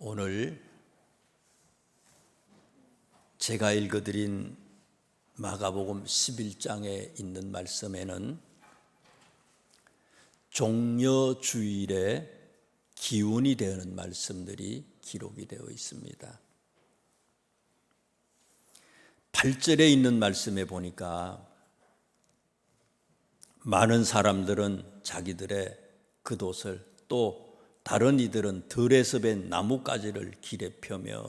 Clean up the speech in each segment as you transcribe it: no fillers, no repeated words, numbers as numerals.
오늘 제가 읽어드린 마가복음 11장에 있는 말씀에는 종려주일의 기운이 되는 말씀들이 기록이 되어 있습니다. 8절에 있는 말씀에 보니까 많은 사람들은 자기들의 겉옷을, 또 다른 이들은 들에서 벤 나뭇가지를 길에 펴며,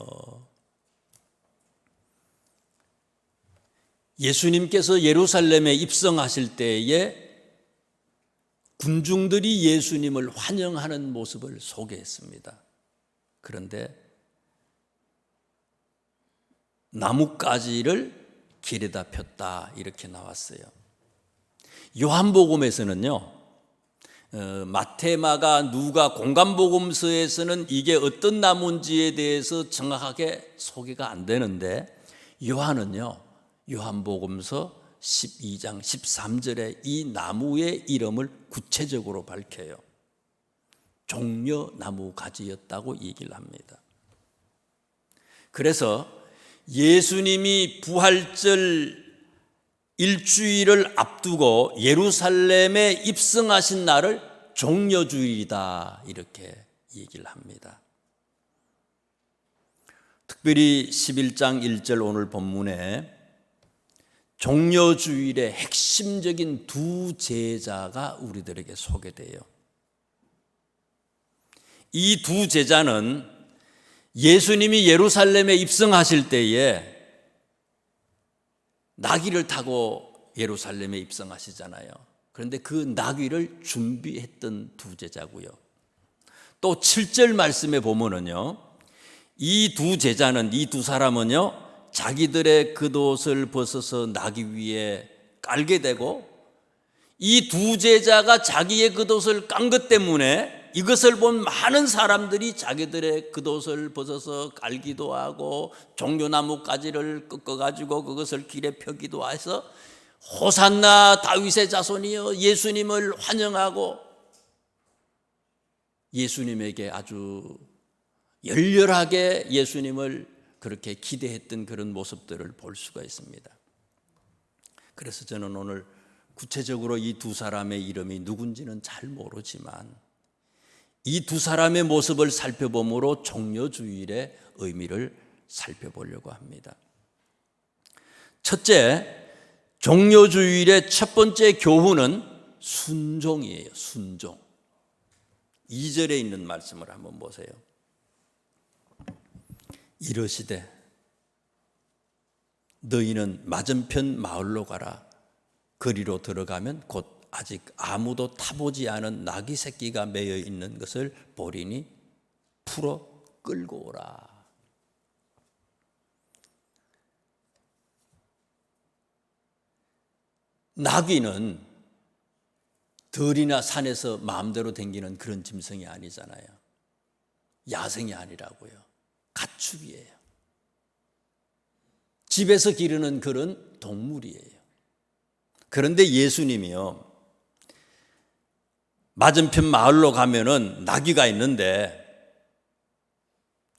예수님께서 예루살렘에 입성하실 때에 군중들이 예수님을 환영하는 모습을 소개했습니다. 그런데 나뭇가지를 길에다 폈다 이렇게 나왔어요. 요한복음에서는요, 마태, 마가, 누가, 공간복음서에서는 이게 어떤 나무인지에 대해서 정확하게 소개가 안 되는데, 요한은요, 요한복음서 12장 13절에 이 나무의 이름을 구체적으로 밝혀요. 종려나무 가지였다고 얘기를 합니다. 그래서 예수님이 부활절 일주일을 앞두고 예루살렘에 입성하신 날을 종려주일이다 이렇게 얘기를 합니다. 특별히 11장 1절 오늘 본문에 종려주일의 핵심적인 두 제자가 우리들에게 소개돼요. 이 두 제자는 예수님이 예루살렘에 입성하실 때에 나귀를 타고 예루살렘에 입성하시잖아요. 그런데 그 나귀를 준비했던 두 제자고요. 또 7절 말씀에 보면은요, 이 두 제자는, 이 두 사람은요, 자기들의 겉옷을 벗어서 나귀 위에 깔게 되고, 이 두 제자가 자기의 겉옷을 깐 것 때문에 이것을 본 많은 사람들이 자기들의 겉옷을 벗어서 깔기도 하고 종려나무 가지를 꺾어가지고 그것을 길에 펴기도 해서 호산나 다윗의 자손이여 예수님을 환영하고 예수님에게 아주 열렬하게 예수님을 그렇게 기대했던 그런 모습들을 볼 수가 있습니다. 그래서 저는 오늘 구체적으로 이 두 사람의 이름이 누군지는 잘 모르지만 이 두 사람의 모습을 살펴보므로 종려주일의 의미를 살펴보려고 합니다. 첫째, 종려주일의 첫 번째 교훈은 순종이에요. 순종. 2절에 있는 말씀을 한번 보세요. 이르시되 너희는 맞은편 마을로 가라. 거리로 들어가면 곧 아직 아무도 타보지 않은 나귀 새끼가 매여 있는 것을 보리니 풀어 끌고 오라. 나귀는 들이나 산에서 마음대로 댕기는 그런 짐승이 아니잖아요. 야생이 아니라고요. 가축이에요. 집에서 기르는 그런 동물이에요. 그런데 예수님이요, 맞은편 마을로 가면은 나귀가 있는데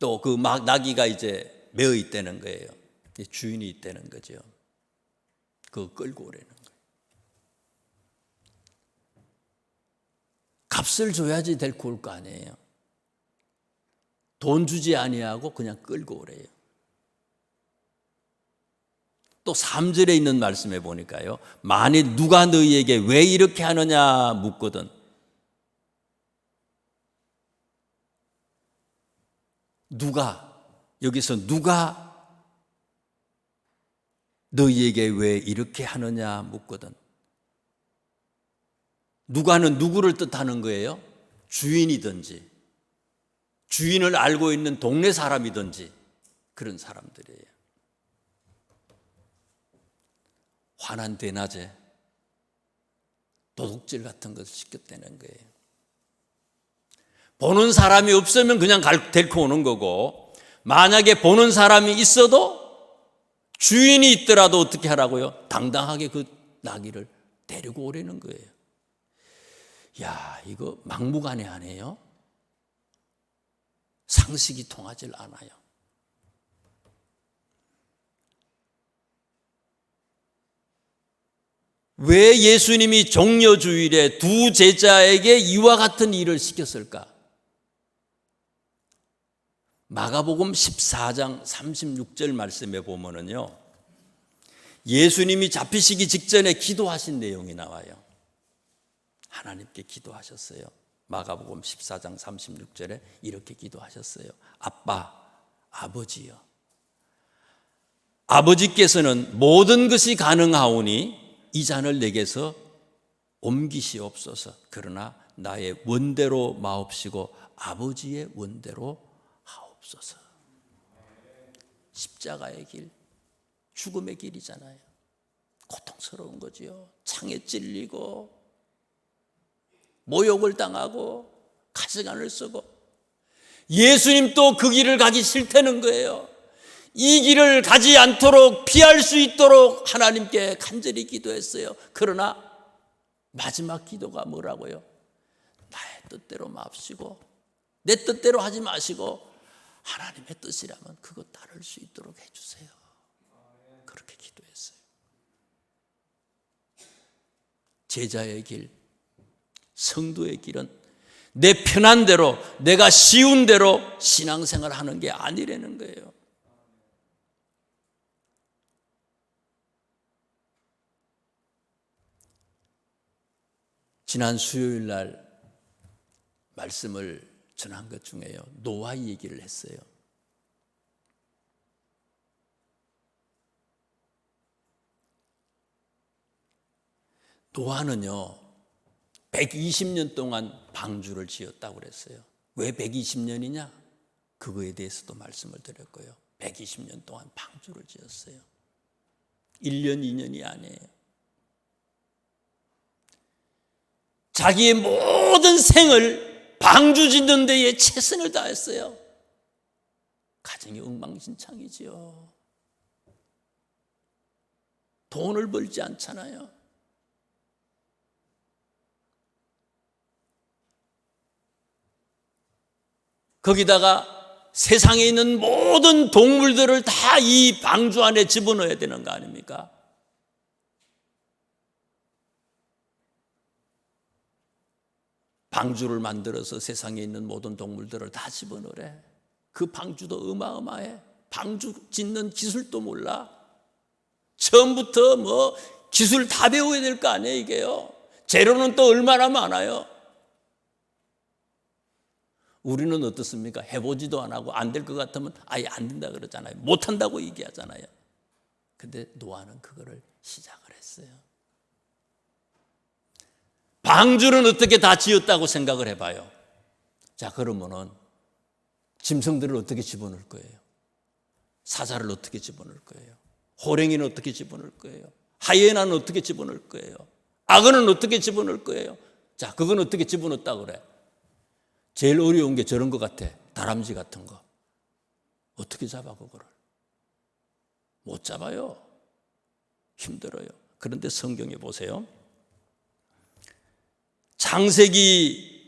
또 그 나귀가 이제 매어 있다는 거예요. 주인이 있다는 거죠. 그거 끌고 오라는 거예요. 값을 줘야지 데리고 올 거 아니에요. 돈 주지 아니하고 그냥 끌고 오래요. 또 3절에 있는 말씀에 보니까요, 만일 누가 너희에게 왜 이렇게 하느냐 묻거든, 여기서 누가 너희에게 왜 이렇게 하느냐 묻거든, 누가는 누구를 뜻하는 거예요? 주인이든지 주인을 알고 있는 동네 사람이든지 그런 사람들이에요. 환한 대낮에 도둑질 같은 것을 시켰다는 거예요. 보는 사람이 없으면 그냥 데리고 오는 거고, 만약에 보는 사람이 있어도 주인이 있더라도 어떻게 하라고요? 당당하게 그 나귀를 데리고 오라는 거예요. 야, 이거 막무가내 아니에요? 상식이 통하질 않아요. 왜 예수님이 종려주일에 두 제자에게 이와 같은 일을 시켰을까? 마가복음 14장 36절 말씀에 보면은요, 예수님이 잡히시기 직전에 기도하신 내용이 나와요. 하나님께 기도하셨어요. 마가복음 14장 36절에 이렇게 기도하셨어요. 아빠, 아버지여, 아버지께서는 모든 것이 가능하오니 이 잔을 내게서 옮기시옵소서. 그러나 나의 원대로 마옵시고 아버지의 원대로 하옵소서. 십자가의 길, 죽음의 길이잖아요. 고통스러운 거지요. 창에 찔리고 모욕을 당하고 가시관을 쓰고, 예수님도 그 길을 가기 싫다는 거예요. 이 길을 가지 않도록 피할 수 있도록 하나님께 간절히 기도했어요. 그러나 마지막 기도가 뭐라고요? 나의 뜻대로 마옵시고 내 뜻대로 하지 마시고 하나님의 뜻이라면 그거 따를 수 있도록 해주세요. 그렇게 기도했어요. 제자의 길, 성도의 길은 내 편한 대로, 내가 쉬운 대로 신앙생활 하는 게 아니라는 거예요. 지난 수요일 날 말씀을 전한 것 중에요, 노아 얘기를 했어요. 노아는요 120년 동안 방주를 지었다고 그랬어요. 왜 120년이냐? 그거에 대해서도 말씀을 드렸고요. 120년 동안 방주를 지었어요. 1년 2년이 아니에요. 자기의 모든 생을 방주 짓는 데에 최선을 다했어요. 가정이 엉망진창이지요. 돈을 벌지 않잖아요. 거기다가 세상에 있는 모든 동물들을 다 이 방주 안에 집어넣어야 되는 거 아닙니까? 방주를 만들어서 세상에 있는 모든 동물들을 다 집어넣으래. 그 방주도 어마어마해. 방주 짓는 기술도 몰라. 처음부터 뭐 기술 다 배워야 될 거 아니에요, 이게요. 재료는 또 얼마나 많아요. 우리는 어떻습니까? 해보지도 안 하고 안 될 것 같으면 아예 안 된다 그러잖아요. 못한다고 얘기하잖아요. 근데 노아는 그거를 시작을 했어요. 방주는 어떻게 다 지었다고 생각을 해봐요. 자, 그러면은 짐승들을 어떻게 집어넣을 거예요? 사자를 어떻게 집어넣을 거예요? 호랭이는 어떻게 집어넣을 거예요? 하이에나는 어떻게 집어넣을 거예요? 악어는 어떻게 집어넣을 거예요? 자, 그건 어떻게 집어넣었다 그래? 제일 어려운 게 저런 것 같아. 다람쥐 같은 거. 어떻게 잡아 그거를? 못 잡아요. 힘들어요. 그런데 성경에 보세요. 창세기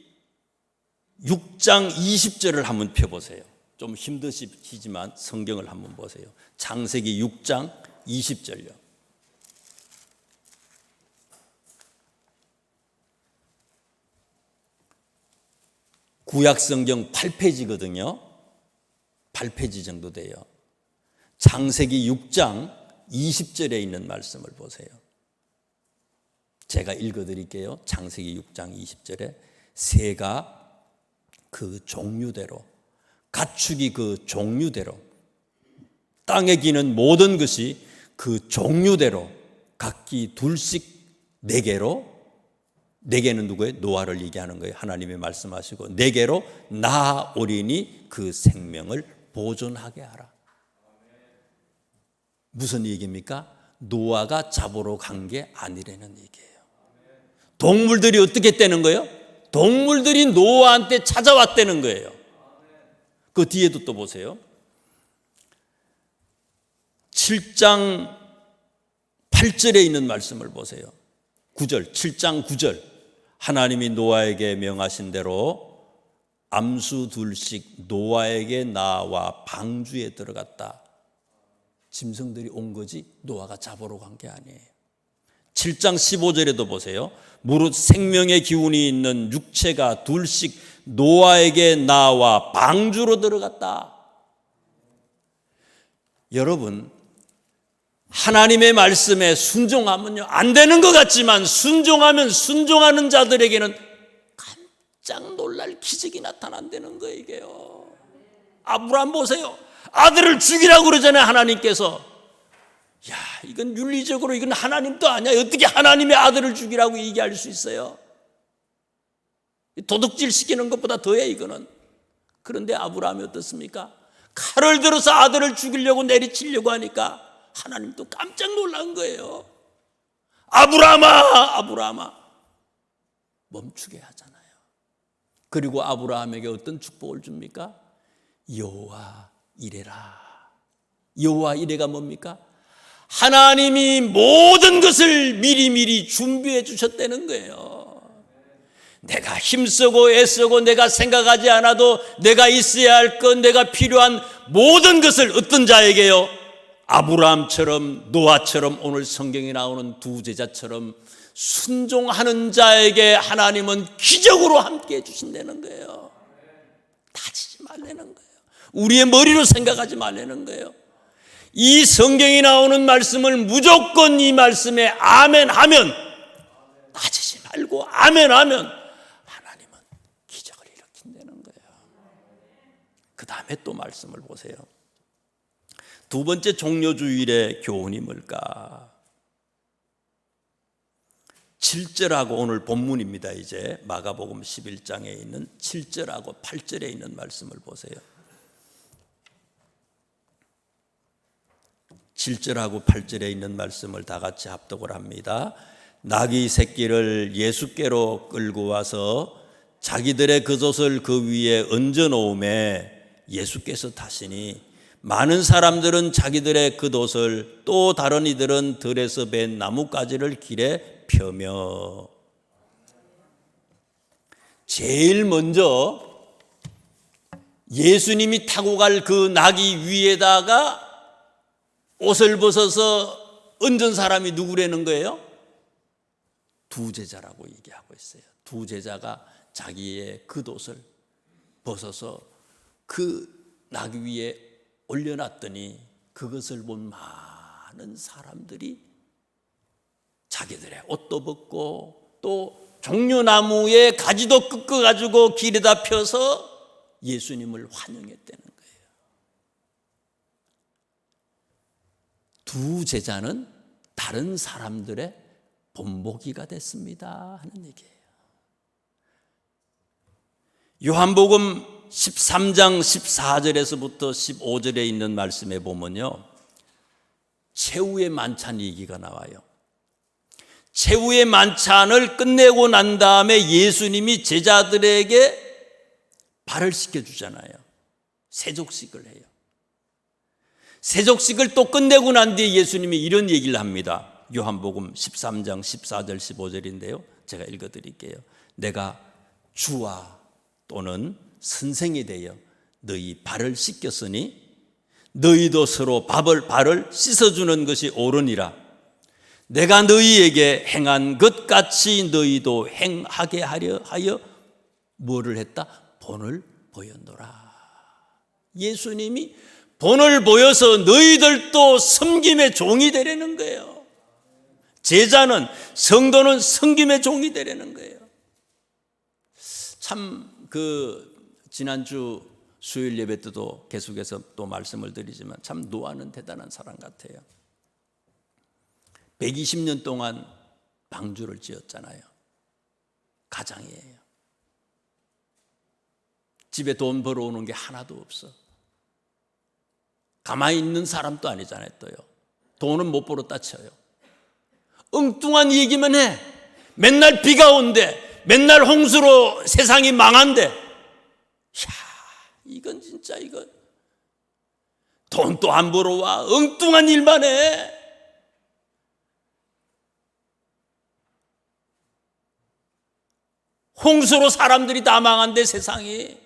6장 20절을 한번 펴보세요. 좀 힘드시지만 성경을 한번 보세요. 창세기 6장 20절요. 구약성경 8페이지거든요. 8페이지 정도 돼요. 창세기 6장 20절에 있는 말씀을 보세요. 제가 읽어드릴게요. 창세기 6장 20절에 새가 그 종류대로, 가축이 그 종류대로, 땅에 기는 모든 것이 그 종류대로 각기 둘씩 4개로, 4개는 누구예요? 노아를 얘기하는 거예요. 하나님이 말씀하시고 4개로 낳아오리니 그 생명을 보존하게 하라. 무슨 얘기입니까? 노아가 잡으러 간 게 아니라는 얘기예요. 동물들이 어떻게 했다는 거예요? 동물들이 노아한테 찾아왔다는 거예요. 그 뒤에도 또 보세요. 7장 8절에 있는 말씀을 보세요. 9절, 7장 9절. 하나님이 노아에게 명하신 대로 암수 둘씩 노아에게 나와 방주에 들어갔다. 짐승들이 온 거지 노아가 잡으러 간 게 아니에요. 7장 15절에도 보세요. 무릇 생명의 기운이 있는 육체가 둘씩 노아에게 나와 방주로 들어갔다. 여러분, 하나님의 말씀에 순종하면요, 안 되는 것 같지만 순종하면 순종하는 자들에게는 깜짝 놀랄 기적이 나타난다는 거예요. 이게요. 아브라함 보세요. 아들을 죽이라고 그러잖아요. 하나님께서. 야, 이건 윤리적으로 이건 하나님도 아니야. 어떻게 하나님의 아들을 죽이라고 얘기할 수 있어요? 도둑질 시키는 것보다 더해 이거는. 그런데 아브라함이 어떻습니까? 칼을 들어서 아들을 죽이려고 내리치려고 하니까 하나님도 깜짝 놀란 거예요. 아브라함아, 아브라함아, 멈추게 하잖아요. 그리고 아브라함에게 어떤 축복을 줍니까? 여호와 이레라. 여호와 이레가 뭡니까? 하나님이 모든 것을 미리미리 준비해 주셨다는 거예요. 내가 힘쓰고 애쓰고 내가 생각하지 않아도 내가 있어야 할 것, 내가 필요한 모든 것을 어떤 자에게요? 아브라함처럼, 노아처럼, 오늘 성경에 나오는 두 제자처럼 순종하는 자에게 하나님은 기적으로 함께 해주신다는 거예요. 다치지 말라는 거예요. 우리의 머리로 생각하지 말라는 거예요. 이 성경에 나오는 말씀을 무조건 이 말씀에 아멘 하면, 빠지지 말고 아멘 하면 하나님은 기적을 일으킨다는 거예요. 그 다음에 또 말씀을 보세요. 두 번째 종려주일의 교훈이 뭘까? 7절하고 오늘 본문입니다. 이제 마가복음 11장에 있는 7절하고 8절에 있는 말씀을 보세요. 7절하고 8절에 있는 말씀을 다 같이 합독을 합니다. 나귀 새끼를 예수께로 끌고 와서 자기들의 겉옷을 그 위에 얹어 놓음에 예수께서 타시니 많은 사람들은 자기들의 겉옷을 또 다른 이들은 들에서 벤 나뭇가지를 길에 펴며. 제일 먼저 예수님이 타고 갈 그 나귀 위에다가 옷을 벗어서 얹은 사람이 누구라는 거예요? 두 제자라고 얘기하고 있어요. 두 제자가 자기의 겉옷을 벗어서 그 나귀 위에 올려놨더니 그것을 본 많은 사람들이 자기들의 옷도 벗고 또 종려나무에 가지도 꺾어가지고 길에다 펴서 예수님을 환영했다는 거예요. 두 제자는 다른 사람들의 본보기가 됐습니다 하는 얘기예요. 요한복음 13장 14절에서부터 15절에 있는 말씀에 보면요, 최후의 만찬 얘기가 나와요. 최후의 만찬을 끝내고 난 다음에 예수님이 제자들에게 발을 씻겨주잖아요. 세족식을 해요. 세족식을 또 끝내고 난 뒤에 예수님이 이런 얘기를 합니다. 요한복음 13장 14절 15절인데요. 제가 읽어드릴게요. 내가 주와 또는 선생이 되어 너희 발을 씻겼으니 너희도 서로 발을 씻어주는 것이 옳으니라. 내가 너희에게 행한 것 같이 너희도 행하게 하려 하여 뭐를 했다? 본을 보였노라. 예수님이 본을 보여서 너희들도 섬김의 종이 되라는 거예요. 제자는, 성도는 섬김의 종이 되라는 거예요. 참 지난주 수요일 예배 때도 계속해서 또 말씀을 드리지만 참 노아는 대단한 사람 같아요. 120년 동안 방주를 지었잖아요. 가장이에요. 집에 돈 벌어오는 게 하나도 없어. 가만히 있는 사람도 아니잖아요. 또요. 돈은 못 벌었다 쳐요. 엉뚱한 얘기만 해. 맨날 비가 온대. 맨날 홍수로 세상이 망한대. 야, 이건 진짜 이건 돈도 안 벌어와. 엉뚱한 일만 해. 홍수로 사람들이 다 망한대 세상이.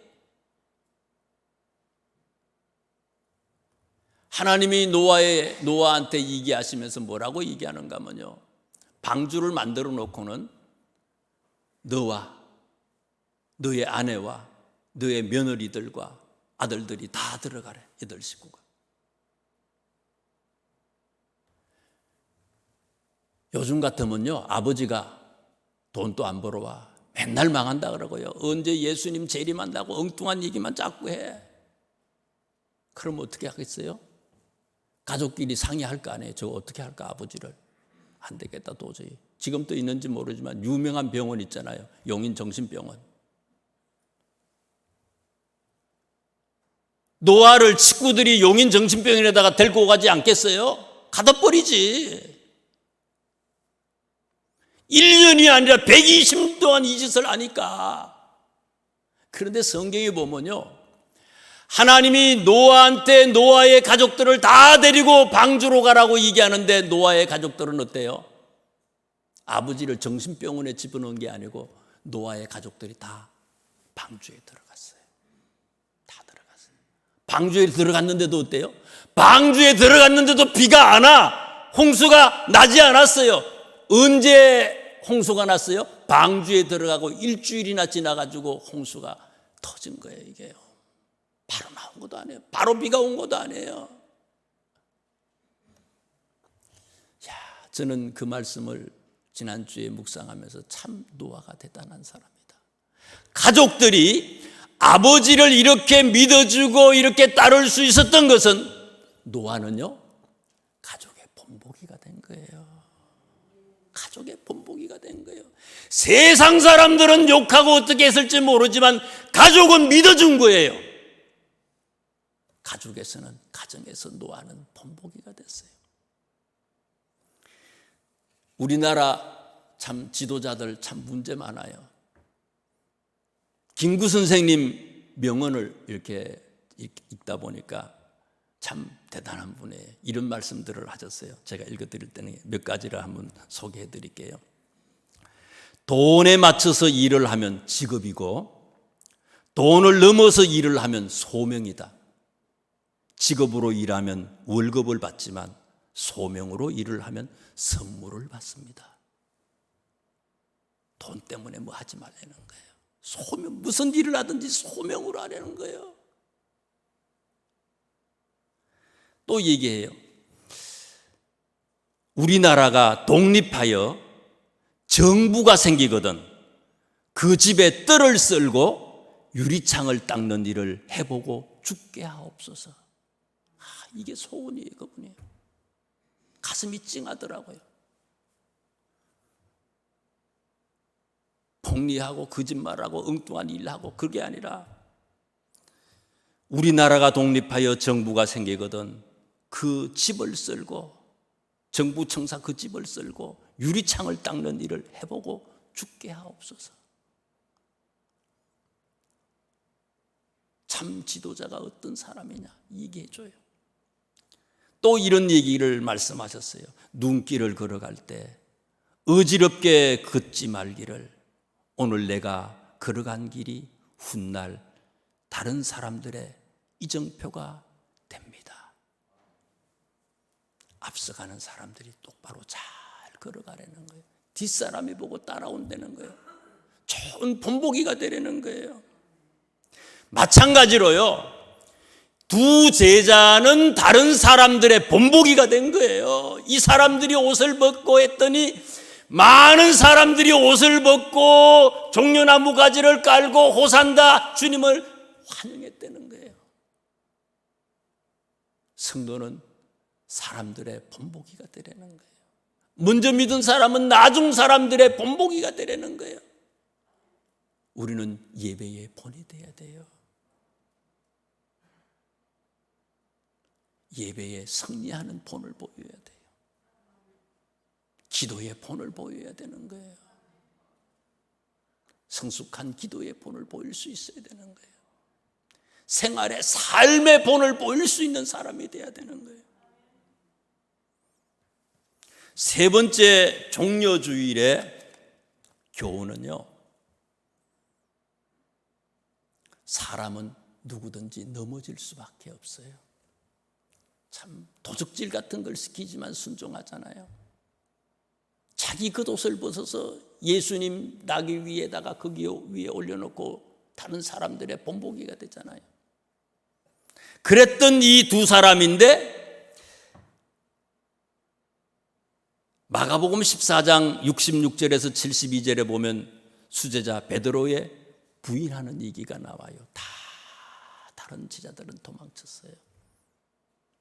하나님이 노아한테 얘기하시면서 뭐라고 얘기하는가 하면요, 방주를 만들어 놓고는 너와 너의 아내와 너의 며느리들과 아들들이 다 들어가래. 8식구가. 요즘 같으면요, 아버지가 돈도 안 벌어와 맨날 망한다 그러고요, 언제 예수님 재림한다고 엉뚱한 얘기만 자꾸 해. 그럼 어떻게 하겠어요? 가족끼리 상의할 거 아니에요. 저 어떻게 할까, 아버지를. 안 되겠다 도저히. 지금 또 있는지 모르지만 유명한 병원 있잖아요, 용인정신병원. 노아를 식구들이 용인정신병원에다가 데리고 가지 않겠어요? 가다 버리지. 1년이 아니라 120년 동안 이 짓을 하니까. 그런데 성경에 보면요, 하나님이 노아한테 노아의 가족들을 다 데리고 방주로 가라고 얘기하는데 노아의 가족들은 어때요? 아버지를 정신병원에 집어넣은 게 아니고 노아의 가족들이 다 방주에 들어갔어요. 다 들어갔어요. 방주에 들어갔는데도 어때요? 방주에 들어갔는데도 비가 안 와. 홍수가 나지 않았어요. 언제 홍수가 났어요? 방주에 들어가고 일주일이나 지나가지고 홍수가 터진 거예요. 이게요, 바로 나온 것도 아니에요. 바로 비가 온 것도 아니에요. 저는 그 말씀을 지난주에 묵상하면서 참 노아가 대단한 사람이다. 가족들이 아버지를 이렇게 믿어주고 이렇게 따를 수 있었던 것은, 노아는요, 가족의 본보기가 된 거예요. 가족의 본보기가 된 거예요. 세상 사람들은 욕하고 어떻게 했을지 모르지만 가족은 믿어준 거예요. 가족에서는, 가정에서 노아는 본보기가 됐어요. 우리나라 참 지도자들 참 문제 많아요. 김구 선생님 명언을 이렇게 읽다 보니까 참 대단한 분이에요. 이런 말씀들을 하셨어요. 제가 읽어드릴 때는 몇 가지를 한번 소개해 드릴게요. 돈에 맞춰서 일을 하면 직업이고, 돈을 넘어서 일을 하면 소명이다. 직업으로 일하면 월급을 받지만 소명으로 일을 하면 선물을 받습니다. 돈 때문에 뭐 하지 말라는 거예요. 소명, 무슨 일을 하든지 소명으로 하려는 거예요. 또 얘기해요. 우리나라가 독립하여 정부가 생기거든 그 집에 뜰을 썰고 유리창을 닦는 일을 해보고 죽게 하옵소서. 이게 소원이에요. 그분이. 가슴이 찡하더라고요. 폭리하고 거짓말하고 엉뚱한 일하고, 그게 아니라 우리나라가 독립하여 정부가 생기거든 그 집을 썰고, 정부 청사 그 집을 썰고 유리창을 닦는 일을 해보고 죽게 하옵소서. 참 지도자가 어떤 사람이냐 얘기해줘요. 또 이런 얘기를 말씀하셨어요. 눈길을 걸어갈 때 어지럽게 걷지 말기를. 오늘 내가 걸어간 길이 훗날 다른 사람들의 이정표가 됩니다. 앞서가는 사람들이 똑바로 잘 걸어가려는 거예요. 뒷사람이 보고 따라온다는 거예요. 좋은 본보기가 되려는 거예요. 마찬가지로요, 두 제자는 다른 사람들의 본보기가 된 거예요. 이 사람들이 옷을 벗고 했더니 많은 사람들이 옷을 벗고 종려나무 가지를 깔고 호산다 주님을 환영했다는 거예요. 성도는 사람들의 본보기가 되려는 거예요. 먼저 믿은 사람은 나중 사람들의 본보기가 되려는 거예요. 우리는 예배의 본이 돼야 돼요. 예배에 승리하는 본을 보여야 돼요. 기도의 본을 보여야 되는 거예요. 성숙한 기도의 본을 보일 수 있어야 되는 거예요. 생활의 삶의 본을 보일 수 있는 사람이 돼야 되는 거예요. 세 번째 종려주일의 교훈은요, 사람은 누구든지 넘어질 수밖에 없어요. 참 도적질 같은 걸 시키지만 순종하잖아요. 자기 겉옷을 벗어서 예수님 나귀 위에다가 거기 위에 올려놓고 다른 사람들의 본보기가 되잖아요. 그랬던 이 두 사람인데 마가복음 14장 66절에서 72절에 보면 수제자 베드로의 부인하는 얘기가 나와요. 다 다른 제자들은 도망쳤어요.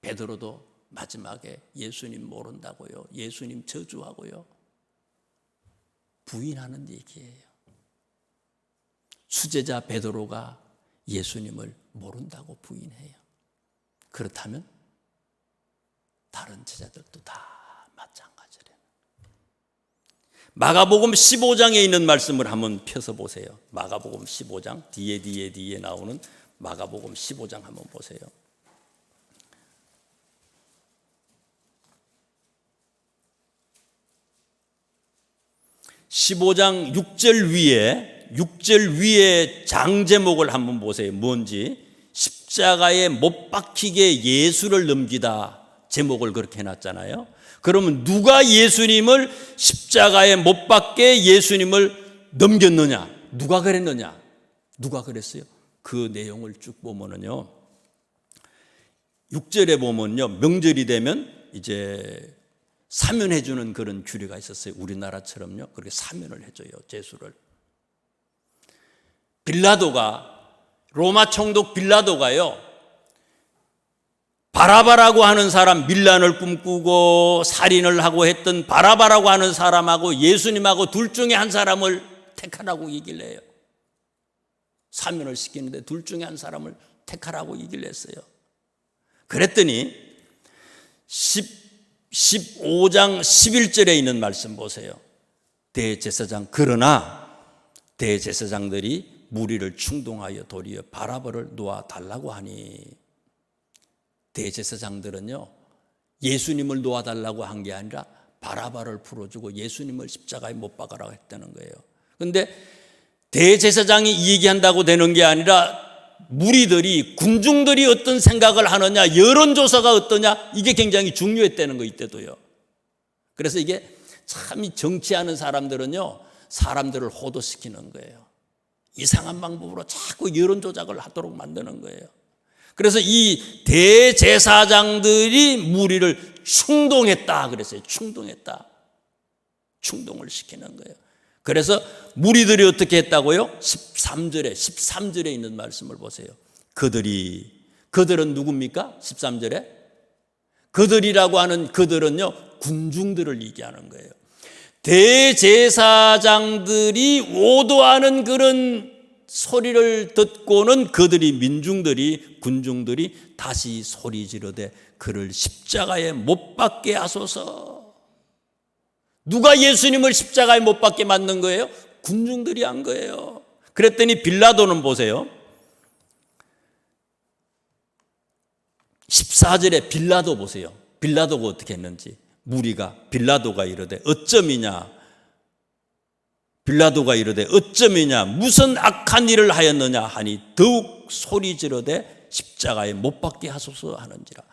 베드로도 마지막에 예수님 모른다고요, 예수님 저주하고요, 부인하는 얘기예요. 수제자 베드로가 예수님을 모른다고 부인해요. 그렇다면 다른 제자들도 다 마찬가지래요. 마가복음 15장에 있는 말씀을 한번 펴서 보세요. 마가복음 15장 뒤에 나오는 마가복음 15장 한번 보세요. 15장 6절 위에 장 제목을 한번 보세요. 뭔지. 십자가에 못 박히게 예수를 넘기다 제목을 그렇게 해놨잖아요. 그러면 누가 예수님을 십자가에 못 박게 예수님을 넘겼느냐? 누가 그랬느냐? 누가 그랬어요? 그 내용을 쭉 보면은요, 6절에 보면요, 명절이 되면 이제 사면해 주는 그런 규례가 있었어요. 우리나라처럼요, 그렇게 사면을 해줘요, 제수를. 빌라도가, 로마 총독 빌라도가요, 바라바라고 하는 사람, 밀란을 꿈꾸고 살인을 하고 했던 바라바라고 하는 사람하고 예수님하고 둘 중에 한 사람을 택하라고 얘기를 해요. 사면을 시키는데 둘 중에 한 사람을 택하라고 얘기를 했어요. 그랬더니 15장 11절에 있는 말씀 보세요. 대제사장, 그러나 대제사장들이 무리를 충동하여 도리어 바라바를 놓아달라고 하니, 대제사장들은요, 예수님을 놓아달라고 한 게 아니라 바라바를 풀어주고 예수님을 십자가에 못 박아라고 했다는 거예요. 그런데 대제사장이 이 얘기한다고 되는 게 아니라 무리들이, 군중들이 어떤 생각을 하느냐, 여론조사가 어떠냐, 이게 굉장히 중요했다는 거, 이때도요. 그래서 이게 참 정치하는 사람들은요, 사람들을 호도시키는 거예요. 이상한 방법으로 자꾸 여론조작을 하도록 만드는 거예요. 그래서 이 대제사장들이 무리를 충동했다 그랬어요. 충동했다. 충동을 시키는 거예요. 그래서 무리들이 어떻게 했다고요? 13절에 있는 말씀을 보세요. 그들은 누굽니까? 13절에 그들이라고 하는 그들은요, 군중들을 얘기하는 거예요. 대제사장들이 오도하는 그런 소리를 듣고는 그들이, 민중들이, 군중들이 다시 소리 지르되 그를 십자가에 못 박게 하소서. 누가 예수님을 십자가에 못 박게 만든 거예요? 군중들이 한 거예요. 그랬더니 빌라도는 보세요. 14절에 빌라도 보세요. 빌라도가 어떻게 했는지. 무리가, 빌라도가 이르되 어쩌미냐 무슨 악한 일을 하였느냐 하니 더욱 소리 지르되 십자가에 못 박게 하소서 하는지라.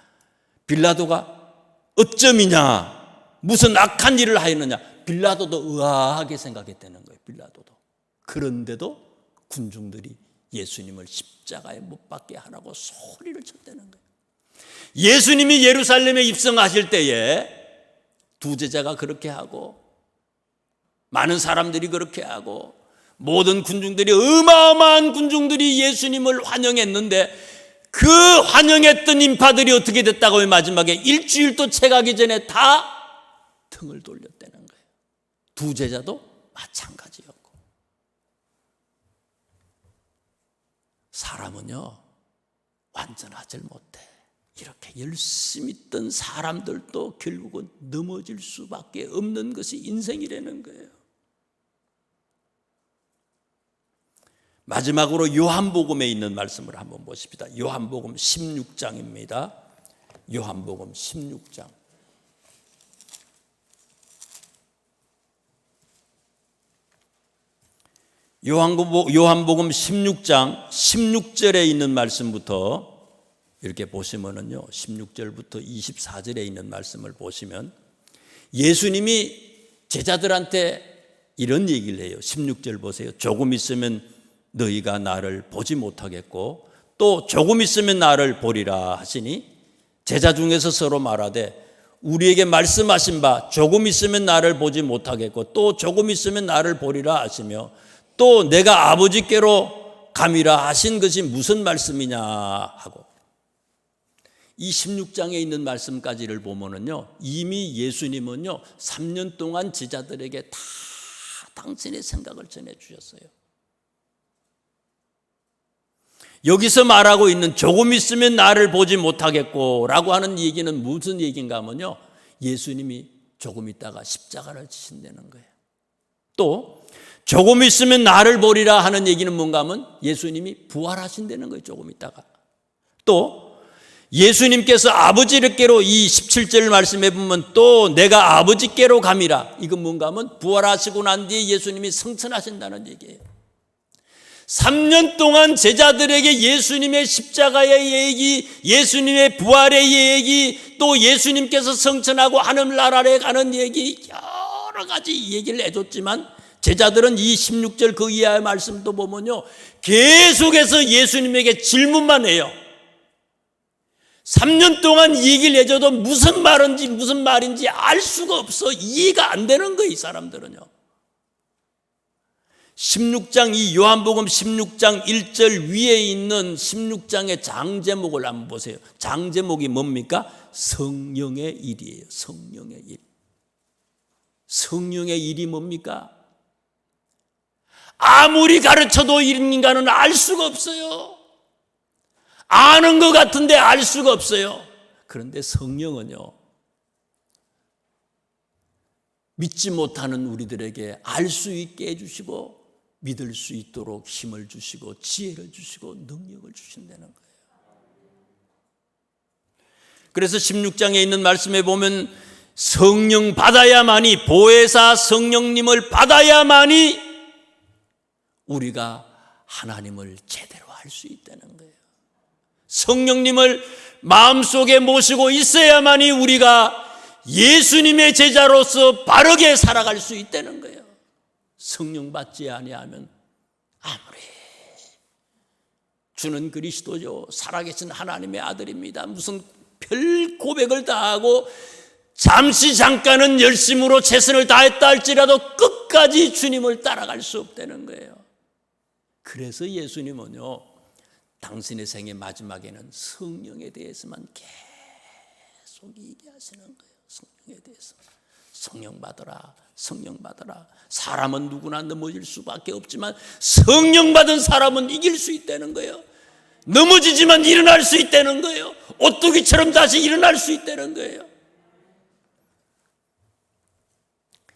빌라도가 어쩌미냐 무슨 악한 일을 하였느냐, 빌라도도 의아하게 생각했다는 거예요. 빌라도도. 그런데도 군중들이 예수님을 십자가에 못 박게 하라고 소리를 쳤다는 거예요. 예수님이 예루살렘에 입성하실 때에 두 제자가 그렇게 하고, 많은 사람들이 그렇게 하고, 모든 군중들이, 어마어마한 군중들이 예수님을 환영했는데, 그 환영했던 인파들이 어떻게 됐다고요? 마지막에 일주일도 채가기 전에 다 등을 돌렸다는 거예요. 두 제자도 마찬가지였고. 사람은요, 완전하질 못해. 이렇게 열심히 있던 사람들도 결국은 넘어질 수밖에 없는 것이 인생이라는 거예요. 마지막으로 요한복음에 있는 말씀을 한번 보십시다. 요한복음 16장입니다. 요한복음 16장. 요한복음 16장 16절에 있는 말씀부터 이렇게 보시면은요, 16절부터 24절에 있는 말씀을 보시면 예수님이 제자들한테 이런 얘기를 해요. 16절 보세요. 조금 있으면 너희가 나를 보지 못하겠고 또 조금 있으면 나를 보리라 하시니 제자 중에서 서로 말하되 우리에게 말씀하신 바 조금 있으면 나를 보지 못하겠고 또 조금 있으면 나를 보리라 하시며 또 내가 아버지께로 감이라 하신 것이 무슨 말씀이냐 하고, 이 16장에 있는 말씀까지를 보면은요, 이미 예수님은요 3년 동안 제자들에게 다 당신의 생각을 전해 주셨어요. 여기서 말하고 있는 조금 있으면 나를 보지 못하겠고 라고 하는 얘기는 무슨 얘기인가 하면요, 예수님이 조금 있다가 십자가를 지신다는 거예요. 또 조금 있으면 나를 보리라 하는 얘기는 뭔가 하면 예수님이 부활하신다는 거예요. 조금 있다가. 또 예수님께서 아버지께로, 이 17절 말씀해 보면 또 내가 아버지께로 감이라, 이건 뭔가 하면 부활하시고 난 뒤에 예수님이 승천하신다는 얘기예요. 3년 동안 제자들에게 예수님의 십자가의 얘기, 예수님의 부활의 얘기, 또 예수님께서 성천하고 하늘나라에 가는 얘기, 여러 가지 얘기를 해줬지만 제자들은 이 16절 그 이하의 말씀도 보면요, 계속해서 예수님에게 질문만 해요. 3년 동안 얘기를 해줘도 무슨 말인지 알 수가 없어. 이해가 안 되는 거예요, 이 사람들은요. 16장, 이 요한복음 16장 1절 위에 있는 16장의 장제목을 한번 보세요. 장제목이 뭡니까? 성령의 일이에요. 성령의 일. 성령의 일이 뭡니까? 아무리 가르쳐도 인간은 알 수가 없어요. 아는 것 같은데 알 수가 없어요. 그런데 성령은요, 믿지 못하는 우리들에게 알 수 있게 해주시고 믿을 수 있도록 힘을 주시고 지혜를 주시고 능력을 주신다는 거예요. 그래서 16장에 있는 말씀에 보면 성령 받아야만이, 보혜사 성령님을 받아야만이 우리가 하나님을 제대로 알 수 있다는 거예요. 성령님을 마음속에 모시고 있어야만이 우리가 예수님의 제자로서 바르게 살아갈 수 있다는 거예요. 성령 받지 아니하면 아무리 주는 그리스도죠, 살아계신 하나님의 아들입니다, 무슨 별 고백을 다 하고 잠시 잠깐은 열심으로 최선을 다했다 할지라도 끝까지 주님을 따라갈 수 없다는 거예요. 그래서 예수님은요, 당신의 생의 마지막에는 성령에 대해서만 계속 얘기하시는 거예요. 성령에 대해서. 성령 받으라, 성령 받으라. 사람은 누구나 넘어질 수밖에 없지만 성령 받은 사람은 이길 수 있다는 거예요. 넘어지지만 일어날 수 있다는 거예요. 오뚜기처럼 다시 일어날 수 있다는 거예요.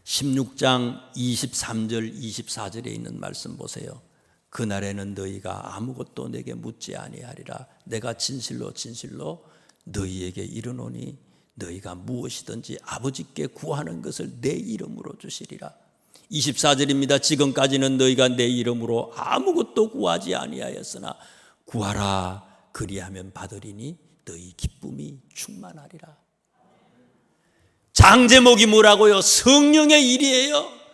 16장 23절 24절에 있는 말씀 보세요. 그날에는 너희가 아무것도 내게 묻지 아니하리라. 내가 진실로 진실로 너희에게 이르노니 너희가 무엇이든지 아버지께 구하는 것을 내 이름으로 주시리라. 24절입니다. 지금까지는 너희가 내 이름으로 아무것도 구하지 아니하였으나 구하라, 그리하면 받으리니 너희 기쁨이 충만하리라. 장제목이 뭐라고요? 성령의 일이에요.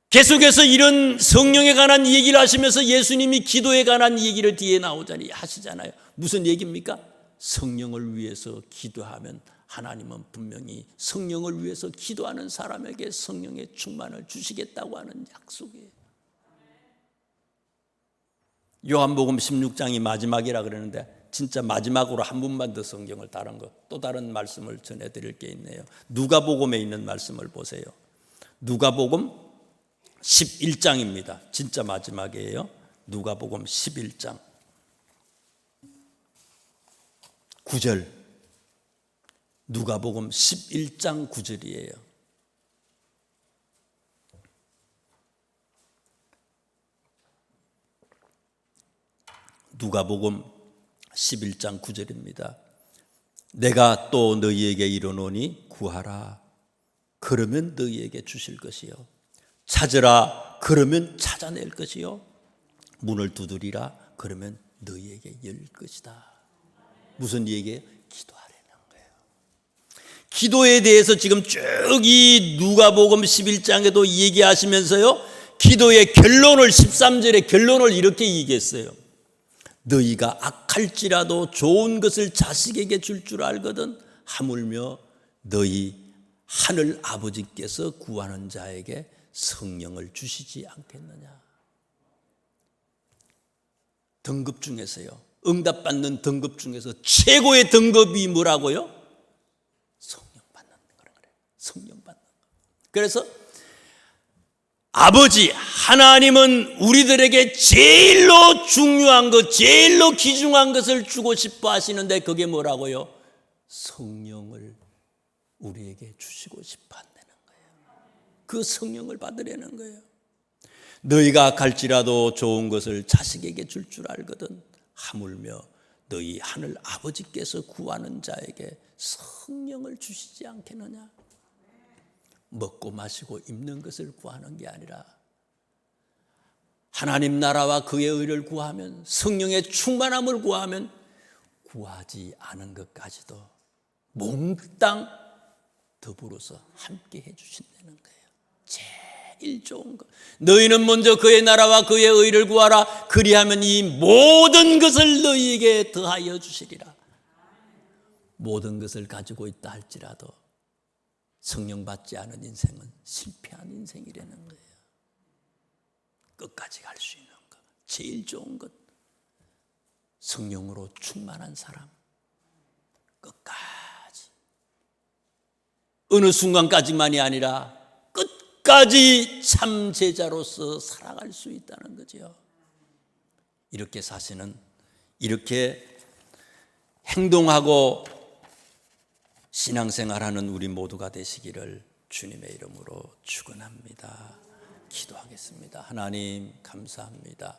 계속해서 이런 성령에 관한 얘기를 하시면서 예수님이 기도에 관한 얘기를 뒤에 나오자니 하시잖아요. 무슨 얘기입니까? 성령을 위해서 기도하면 하나님은 분명히 성령을 위해서 기도하는 사람에게 성령의 충만을 주시겠다고 하는 약속이에요. 요한복음 16장이 마지막이라 그러는데 진짜 마지막으로 한 분만 더 성경을 다른 것, 또 다른 말씀을 전해드릴 게 있네요. 누가복음에 있는 말씀을 보세요. 누가복음 11장입니다. 진짜 마지막이에요. 누가복음 11장 9절. 누가복음 11장 9절이에요. 누가복음 11장 9절입니다. 내가 또 너희에게 이르노니 구하라, 그러면 너희에게 주실 것이요, 찾으라, 그러면 찾아낼 것이요, 문을 두드리라, 그러면 너희에게 열 것이다. 무슨 얘기예요? 기도하라는 거예요. 기도에 대해서 지금 쭉 이 누가복음 11장에도 얘기하시면서요, 기도의 결론을 13절의 결론을 이렇게 얘기했어요. 너희가 악할지라도 좋은 것을 자식에게 줄 줄 알거든 하물며 너희 하늘 아버지께서 구하는 자에게 성령을 주시지 않겠느냐. 등급 중에서요, 응답받는 등급 중에서 최고의 등급이 뭐라고요? 성령 받는 그런 거예요. 성령 받는 거. 그래서 아버지 하나님은 우리들에게 제일로 중요한 것, 제일로 귀중한 것을 주고 싶어 하시는데 그게 뭐라고요? 성령을 우리에게 주시고 싶어 한다는 거예요. 그 성령을 받으려는 거예요. 너희가 갈지라도 좋은 것을 자식에게 줄 줄 알거든 하물며 너희 하늘 아버지께서 구하는 자에게 성령을 주시지 않겠느냐. 먹고 마시고 입는 것을 구하는 게 아니라 하나님 나라와 그의 의를 구하면, 성령의 충만함을 구하면 구하지 않은 것까지도 몽땅 더불어서 함께 해 주신다는 거예요. 제일 좋은 것. 너희는 먼저 그의 나라와 그의 의를 구하라. 그리하면 이 모든 것을 너희에게 더하여 주시리라. 모든 것을 가지고 있다 할지라도 성령 받지 않은 인생은 실패한 인생이라는 거예요. 끝까지 갈 수 있는 것, 제일 좋은 것, 성령으로 충만한 사람, 끝까지, 어느 순간까지만이 아니라 끝까지 참 제자로서 살아갈 수 있다는 거죠. 이렇게 사시는, 이렇게 행동하고 신앙생활하는 우리 모두가 되시기를 주님의 이름으로 축원합니다. 기도하겠습니다. 하나님 감사합니다.